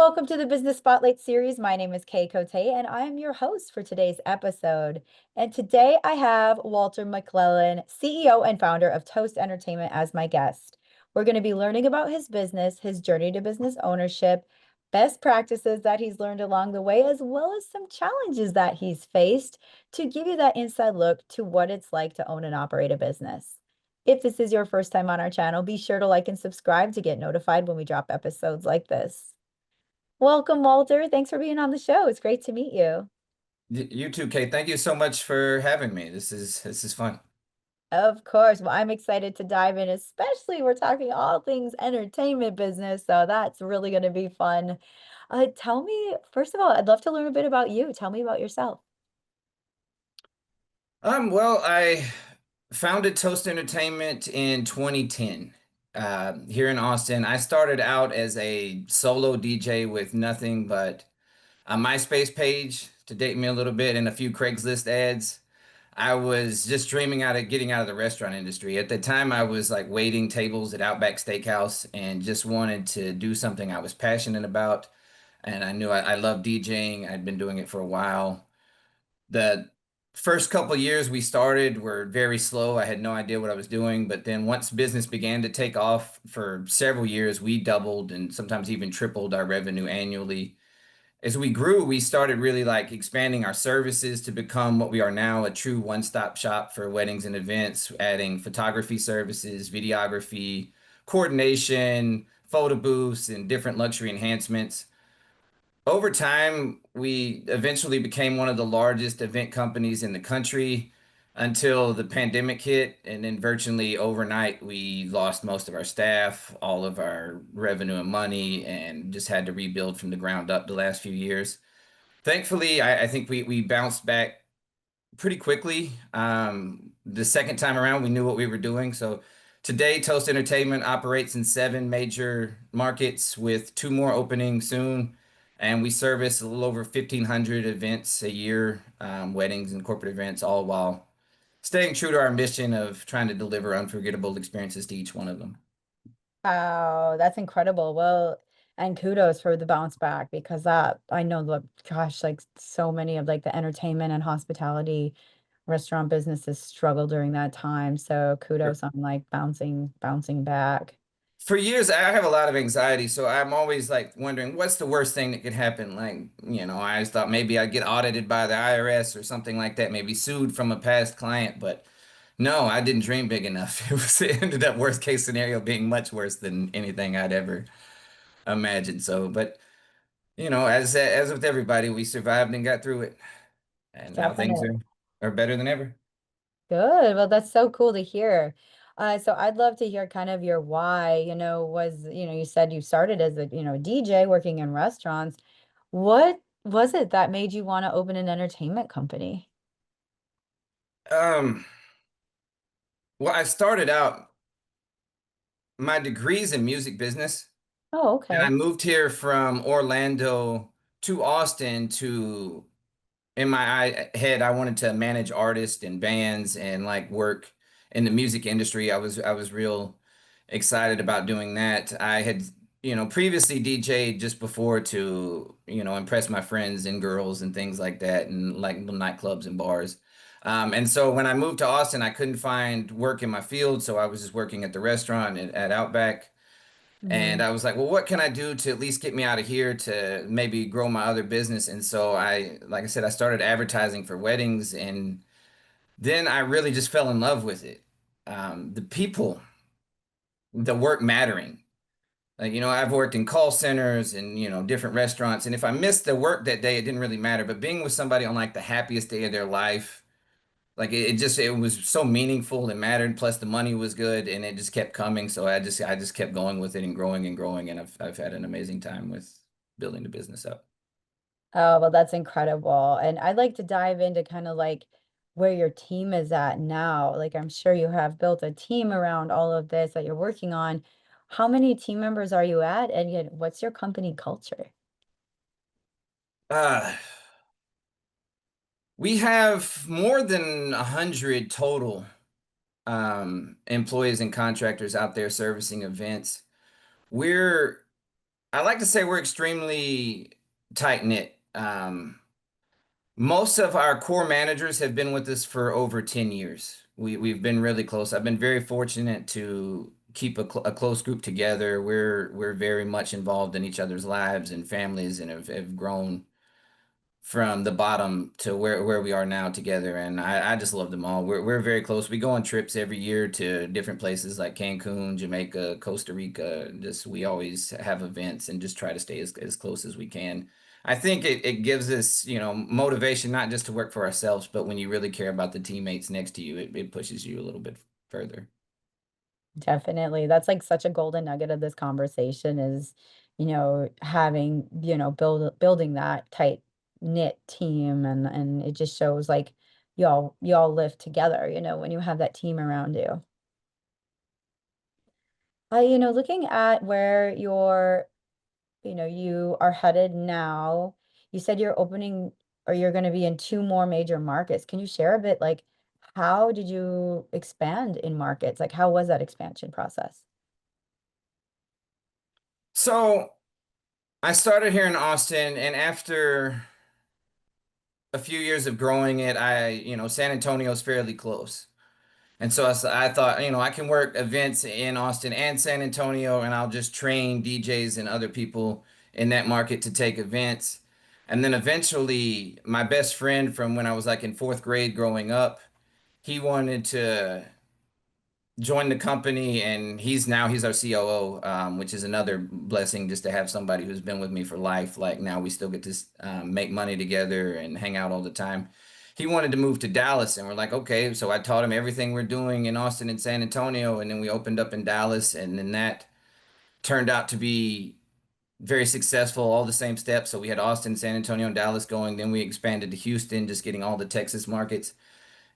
Welcome to the Business Spotlight series. My name is Kay Cote, and I am your host for today's episode. And today I have Walter Mcclellan, CEO and founder of Toast Entertainment, as my guest. We're going to be learning about his business, his journey to business ownership, best practices that he's learned along the way, as well as some challenges that he's faced to give you that inside look to what it's like to own and operate a business. If this is your first time on our channel, be sure to like and subscribe to get notified when we drop episodes like this. Welcome, Walter. Thanks for being on the show. It's great to meet you. You too, Kate. Thank you so much for having me. This is fun. Of course. Well, I'm excited to dive in, especially we're talking all things entertainment business. So that's really going to be fun. Tell me, first of all, I'd love to learn a bit about you. Tell me about yourself. Well, I founded Toast Entertainment in 2010 here in Austin. I started out as a solo DJ with nothing but a MySpace page to date me a little bit and a few Craigslist ads. I was just dreaming out of getting out of the restaurant industry. At the time, I was like waiting tables at Outback Steakhouse and just wanted to do something I was passionate about. And I knew I loved DJing. I'd been doing it for a while. The first couple years we started were very slow. I had no idea what I was doing, but then once business began to take off for several years, we doubled and sometimes even tripled our revenue annually. As we grew, we started really like expanding our services to become what we are now, a true one-stop shop for weddings and events, adding photography services, videography, coordination, photo booths, and different luxury enhancements. Over time, we eventually became one of the largest event companies in the country until the pandemic hit. And then virtually overnight, we lost most of our staff, all of our revenue and money, and just had to rebuild from the ground up the last few years. Thankfully, I think we bounced back pretty quickly. The second time around, we knew what we were doing. So today, Toast Entertainment operates in 7 major markets with 2 more opening soon. And we service a little over 1,500 events a year, weddings and corporate events, all while staying true to our mission of trying to deliver unforgettable experiences to each one of them. Wow, that's incredible. Well, and kudos for the bounce back because that I know that gosh, like so many of like the entertainment and hospitality restaurant businesses struggle during that time. So kudos on like bouncing back. For years, I have a lot of anxiety, so I'm always like wondering what's the worst thing that could happen. I always thought maybe I'd get audited by the IRS or something like that, maybe sued from a past client, but no, I didn't dream big enough. It ended up worst case scenario being much worse than anything I'd ever imagined. So, but as with everybody, we survived and got through it, and now things Definitely. are better than ever. Good. Well, that's so cool to hear. So I'd love to hear kind of your why, you said you started as a, DJ working in restaurants. What was it that made you want to open an entertainment company? Um, well, I started out my degrees in music business. Oh, And I okay. moved here from Orlando to Austin in my head, I wanted to manage artists and bands and like work in the music industry. I was real excited about doing that. I had, previously DJ'd just before to, impress my friends and girls and things like that and like the nightclubs and bars. And so when I moved to Austin, I couldn't find work in my field, so I was just working at the restaurant at Outback. And Mhm. I was like, well, what can I do to at least get me out of here to maybe grow my other business? And so like I said, I started advertising for weddings, and then I really just fell in love with it. The people, the work mattering. Like, I've worked in call centers and, different restaurants. And if I missed the work that day, it didn't really matter. But being with somebody on like the happiest day of their life, like it was so meaningful and mattered. Plus the money was good, and it just kept coming. So I just kept going with it and growing, and I've had an amazing time with building the business up. Oh, well, that's incredible. And I'd like to dive into kind of like where your team is at now. Like, I'm sure you have built a team around all of this that you're working on. How many team members are you at? And yet, what's your company culture? Uh, we have more than 100 total employees and contractors out there servicing events. We're I like to say we're extremely tight knit. Most of our core managers have been with us for over 10 years. We've been really close. I've been very fortunate to keep a close group together. We're very much involved in each other's lives and families and have grown from the bottom to where we are now together. And I just love them all. We're very close. We go on trips every year to different places like Cancun, Jamaica, Costa Rica. Just we always have events and just try to stay as close as we can. I think it gives us, motivation not just to work for ourselves, but when you really care about the teammates next to you, it pushes you a little bit further. Definitely. That's like such a golden nugget of this conversation is, having, building that tight knit team and it just shows like y'all live together, when you have that team around you. Looking at where you are headed now, you said you're opening or you're going to be in two more major markets. Can you share a bit like how did you expand in markets? Like how was that expansion process? So I started here in Austin, and after a few years of growing it, San Antonio's fairly close. And so I thought, I can work events in Austin and San Antonio, and I'll just train DJs and other people in that market to take events. And then eventually, my best friend from when I was like in fourth grade growing up, he wanted to joined the company, and he's our COO, which is another blessing just to have somebody who's been with me for life. Like now we still get to make money together and hang out all the time. He wanted to move to Dallas, and we're like, okay. So I taught him everything we're doing in Austin and San Antonio, and then we opened up in Dallas, and then that turned out to be very successful, all the same steps. So we had Austin, San Antonio, and Dallas going. Then we expanded to Houston, just getting all the Texas markets.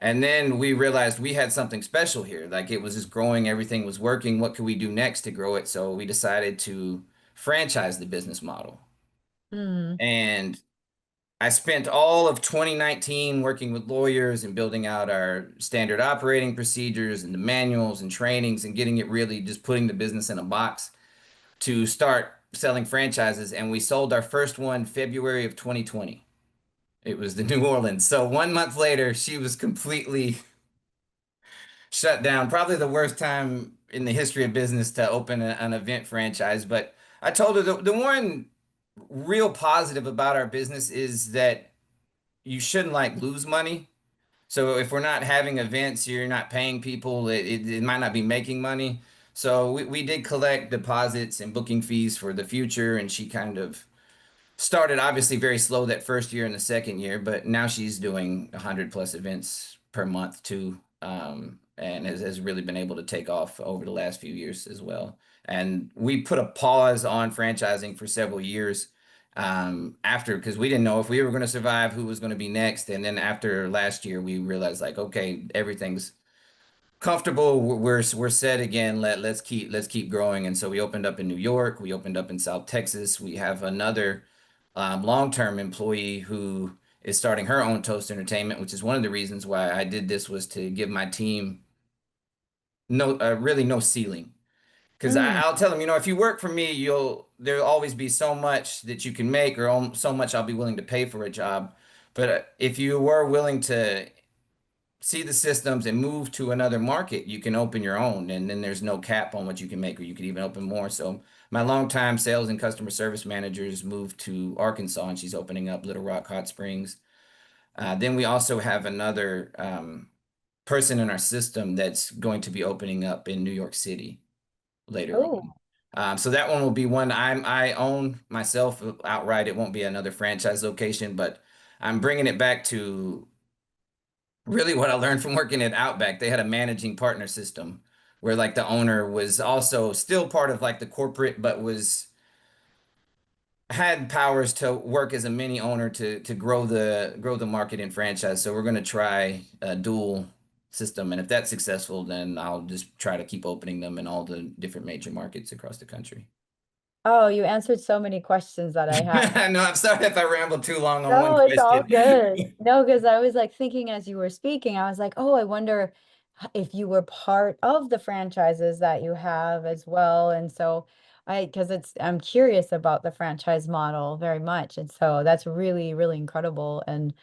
And then we realized we had something special here. Like it was just growing, everything was working. What could we do next to grow it? So we decided to franchise the business model. Hmm. And I spent all of 2019 working with lawyers and building out our standard operating procedures and the manuals and trainings and getting it really just putting the business in a box to start selling franchises. And we sold our first one February of 2020. It was the New Orleans. So 1 month later, she was completely shut down. Probably the worst time in the history of business to open an event franchise. But I told her the one real positive about our business is that you shouldn't like lose money. So if we're not having events, you're not paying people, it might not be making money. So we did collect deposits and booking fees for the future, and she kind of started obviously very slow that first year and the second year, but now she's doing 100 plus events per month too, and has really been able to take off over the last few years as well. And we put a pause on franchising for several years after because we didn't know if we were going to survive, who was going to be next. And then after last year, we realized like, okay, everything's comfortable. We're set again. Let's keep growing. And so we opened up in New York. We opened up in South Texas. We have another long-term employee who is starting her own toast entertainment, which is one of the reasons why I did this was to give my team really no ceiling. Because Mm. I'll tell them, if you work for me, there'll always be so much that you can make or so much I'll be willing to pay for a job. But if you were willing to see the systems and move to another market, you can open your own, and then there's no cap on what you can make, or you could even open more. So my longtime sales and customer service managers moved to Arkansas, and she's opening up Little Rock Hot Springs. Then we also have another person in our system that's going to be opening up in New York City later Oh, on. So that one will be one I own myself outright. It won't be another franchise location, but I'm bringing it back to really what I learned from working at Outback. They had a managing partner system where like the owner was also still part of like the corporate, but was had powers to work as a mini owner to grow the market and franchise. So we're going to try a dual system, and if that's successful, then I'll just try to keep opening them in all the different major markets across the country. oh, you answered so many questions that I had. No, I'm sorry if I rambled too long on one No, it's all question. good. No, because I was like thinking as you were speaking, I was like, oh, I wonder if you were part of the franchises that you have as well. And so Because I'm curious about the franchise model very much. And so that's really, really incredible. And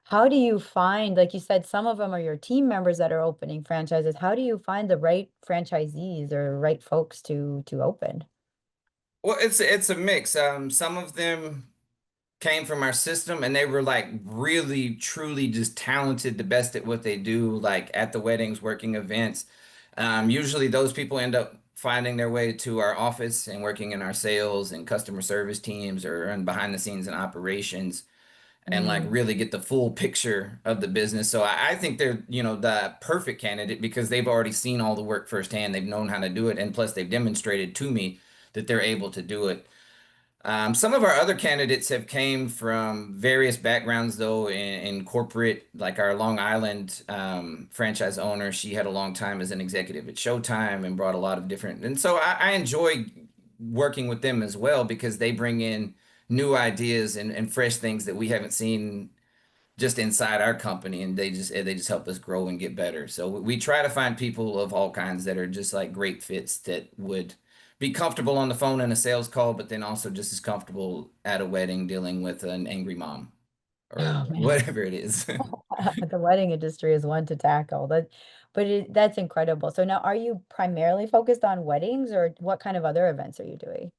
how do you find, like you said, some of them are your team members that are opening franchises. How do you find the right franchisees or right folks to open? Well, it's a mix. Some of them came from our system and they were like really truly just talented, the best at what they do, like at the weddings, working events. Usually those people end up finding their way to our office and working in our sales and customer service teams or in behind the scenes in operations and like Mm. really get the full picture of the business. So I think they're, the perfect candidate because they've already seen all the work firsthand. They've known how to do it. And plus they've demonstrated to me that they're able to do it. Some of our other candidates have came from various backgrounds, though, in corporate, like our Long Island franchise owner. She had a long time as an executive at Showtime and brought a lot of different. And so I enjoy working with them as well because they bring in new ideas and fresh things that we haven't seen just inside our company, and they just help us grow and get better. So we try to find people of all kinds that are just like great fits that would be comfortable on the phone in a sales call, but then also just as comfortable at a wedding dealing with an angry mom or Oh man. whatever it is. The wedding industry is one to tackle. That's incredible. So now are you primarily focused on weddings or what kind of other events are you doing?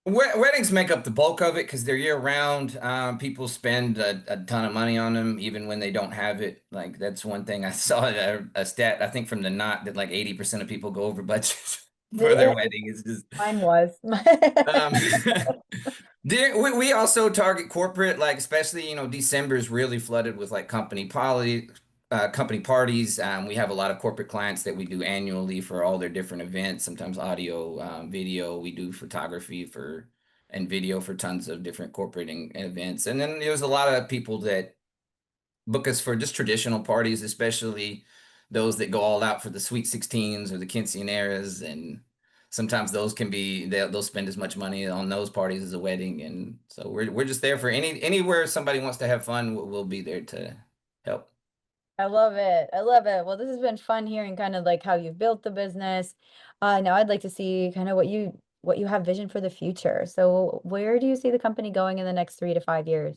Weddings make up the bulk of it because they're year round. People spend a ton of money on them even when they don't have it. Like that's one thing I saw a stat I think from the Knot that like 80% of people go over budget for their The- wedding. It's just Mine was. um, we also target corporate, like especially December is really flooded with like company parties. We have a lot of corporate clients that we do annually for all their different events. Sometimes audio, video. We do photography for and video for tons of different corporate events. And then there's a lot of people that book us for just traditional parties, especially those that go all out for the Sweet 16s or the quinceañeras. And sometimes those can be they'll spend as much money on those parties as a wedding. And so we're just there for anywhere somebody wants to have fun, we'll be there to help. I love it. I love it. Well, this has been fun hearing kind of like how you've built the business. Now I'd like to see kind of what you have vision for the future. So where do you see the company going in the next 3 to 5 years?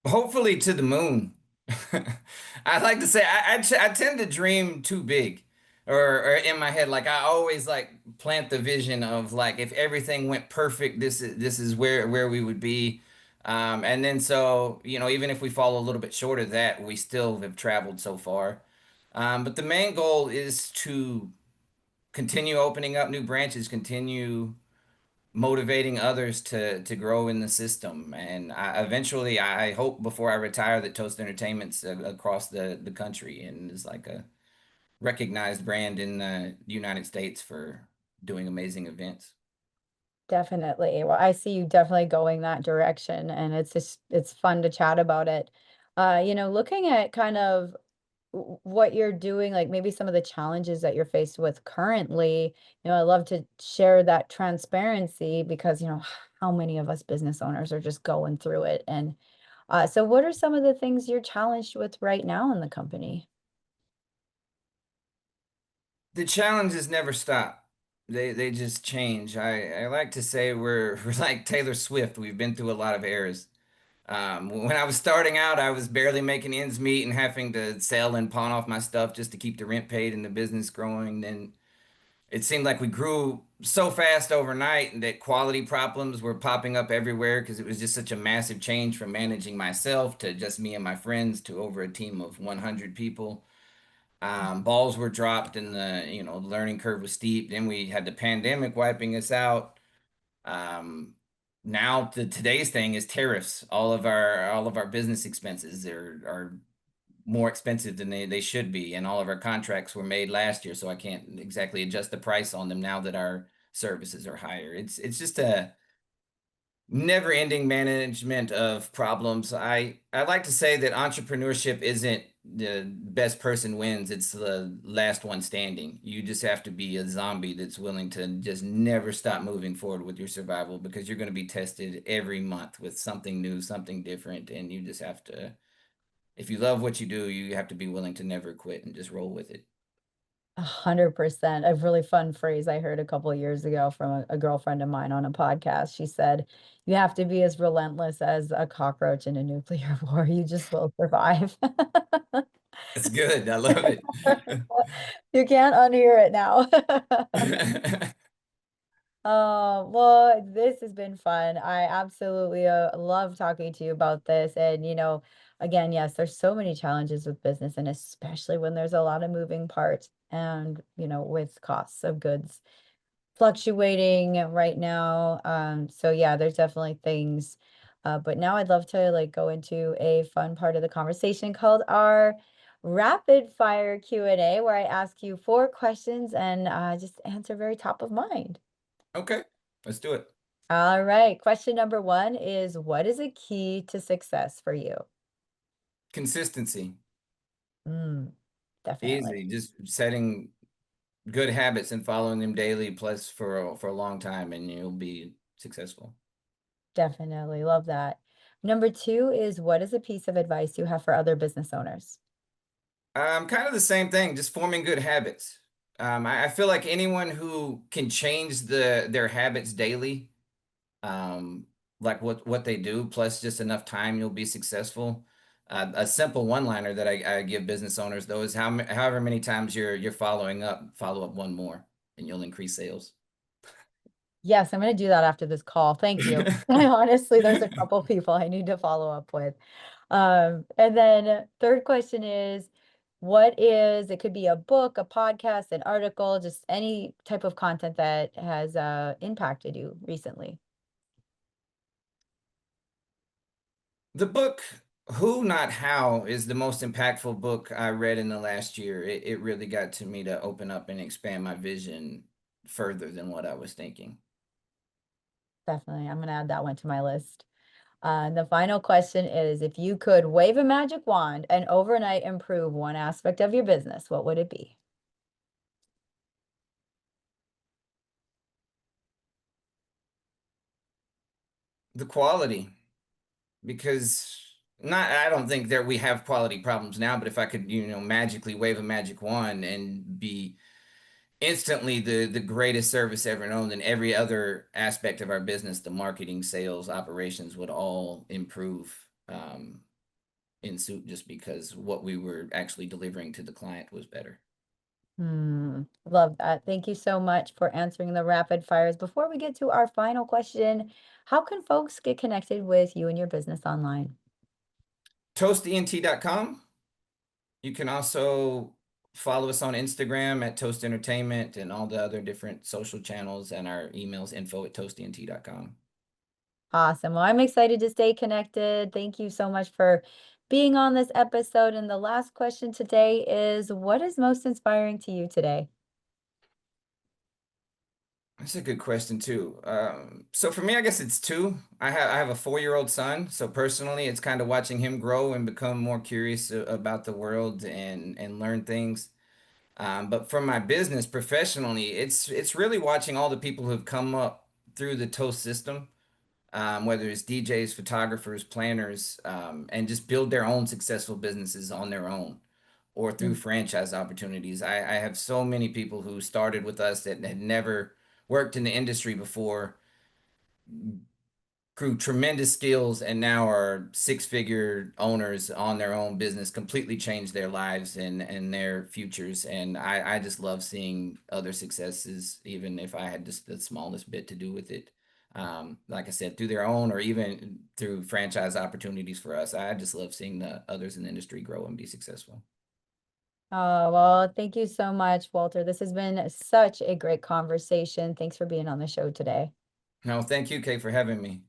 Hopefully to the moon. I like to say I tend to dream too big or in my head like I always like plant the vision of like if everything went perfect this is where we would be. And then so even if we fall a little bit short of that we still have traveled so far. But the main goal is to continue opening up new branches, continue motivating others to grow in the system. And eventually, I hope before I retire that Toast Entertainment's across the country and is like a recognized brand in the United States for doing amazing events. Definitely. Well, I see you definitely going that direction, and it's fun to chat about it. Looking at kind of what you're doing, like maybe some of the challenges that you're faced with currently, I love to share that transparency because, how many of us business owners are just going through it. And so what are some of the things you're challenged with right now in the company? The challenges never stop. They just change. I like to say we're like Taylor Swift. We've been through a lot of eras. When I was starting out, I was barely making ends meet and having to sell and pawn off my stuff just to keep the rent paid and the business growing. Then it seemed like we grew so fast overnight that quality problems were popping up everywhere because it was just such a massive change from managing myself to just me and my friends to over a team of 100 people. Balls were dropped and the learning curve was steep. Then we had the pandemic wiping us out. Um, Now today's thing is tariffs. All of our business expenses are more expensive than they should be, and all of our contracts were made last year, so I can't exactly adjust the price on them now that our services are higher. It's just a never-ending management of problems. I like to say that entrepreneurship isn't the best person wins, it's the last one standing. You just have to be a zombie that's willing to just never stop moving forward with your survival because you're going to be tested every month with something new, something different, and you just have to, if you love what you do, you have to be willing to never quit and just roll with it. 100%. A really fun phrase I heard a couple of years ago from a girlfriend of mine on a podcast. She said, "You have to be as relentless as a cockroach in a nuclear war. You just will survive." That's good. I love it. You can't unhear it now. Well, this has been fun. I absolutely love talking to you about this. And, again, yes, there's so many challenges with business, and especially when there's a lot of moving parts and, with costs of goods fluctuating right now. So yeah, there's definitely things. But now I'd love to like go into a fun part of the conversation called our rapid fire Q&A, where I ask you 4 questions and just answer very top of mind. Okay, let's do it. All right. Question number 1 is, what is a key to success for you? Consistency. Mm, definitely. Easy. Just setting good habits and following them daily, plus for a long time, and you'll be successful. Definitely. Love that. Number 2 is, what is a piece of advice you have for other business owners? Kind of the same thing, just forming good habits. I feel like anyone who can change their habits daily, um, like what they do, plus just enough time, you'll be successful. A simple one-liner that I give business owners though is however many times you're following up, follow up one more, and you'll increase sales. Yes, I'm gonna do that after this call. Thank you. Honestly, there's a couple people I need to follow up with. And then third question is, it could be a book, a podcast, an article, just any type of content that has impacted you recently. The book Who Not How is the most impactful book I read in the last year. It really got to me to open up and expand my vision further than what I was thinking. Definitely. I'm gonna add that one to my list. And the final question is, if you could wave a magic wand and overnight improve one aspect of your business, what would it be? The quality, because not I don't think that we have quality problems now, but if I could, magically wave a magic wand and be instantly the greatest service ever known, then every other aspect of our business, the marketing, sales, operations would all improve in suit just because what we were actually delivering to the client was better. Love that. Thank you so much for answering the rapid fires. Before we get to our final question, how can folks get connected with you and your business online? ToastEnt.com. You can also follow us on Instagram at Toast Entertainment and all the other different social channels, and our emails info@toastent.com. Awesome. Well, I'm excited to stay connected. Thank you so much for being on this episode. And the last question today is, what is most inspiring to you today? That's a good question too. So for me, I guess it's two. I have a 4-year-old son, so personally, it's kind of watching him grow and become more curious about the world and learn things. But for my business professionally, it's really watching all the people who have come up through the Toast system, whether it's DJs, photographers, planners, and just build their own successful businesses on their own or through Mm. franchise opportunities. I have so many people who started with us that had never worked in the industry before, grew tremendous skills, and now are six-figure owners on their own business, completely changed their lives and their futures. And I just love seeing other successes, even if I had just the smallest bit to do with it. Like I said, through their own or even through franchise opportunities for us. I just love seeing the others in the industry grow and be successful. Oh, well, thank you so much, Walter. This has been such a great conversation. Thanks for being on the show today. No, thank you, Kate, for having me.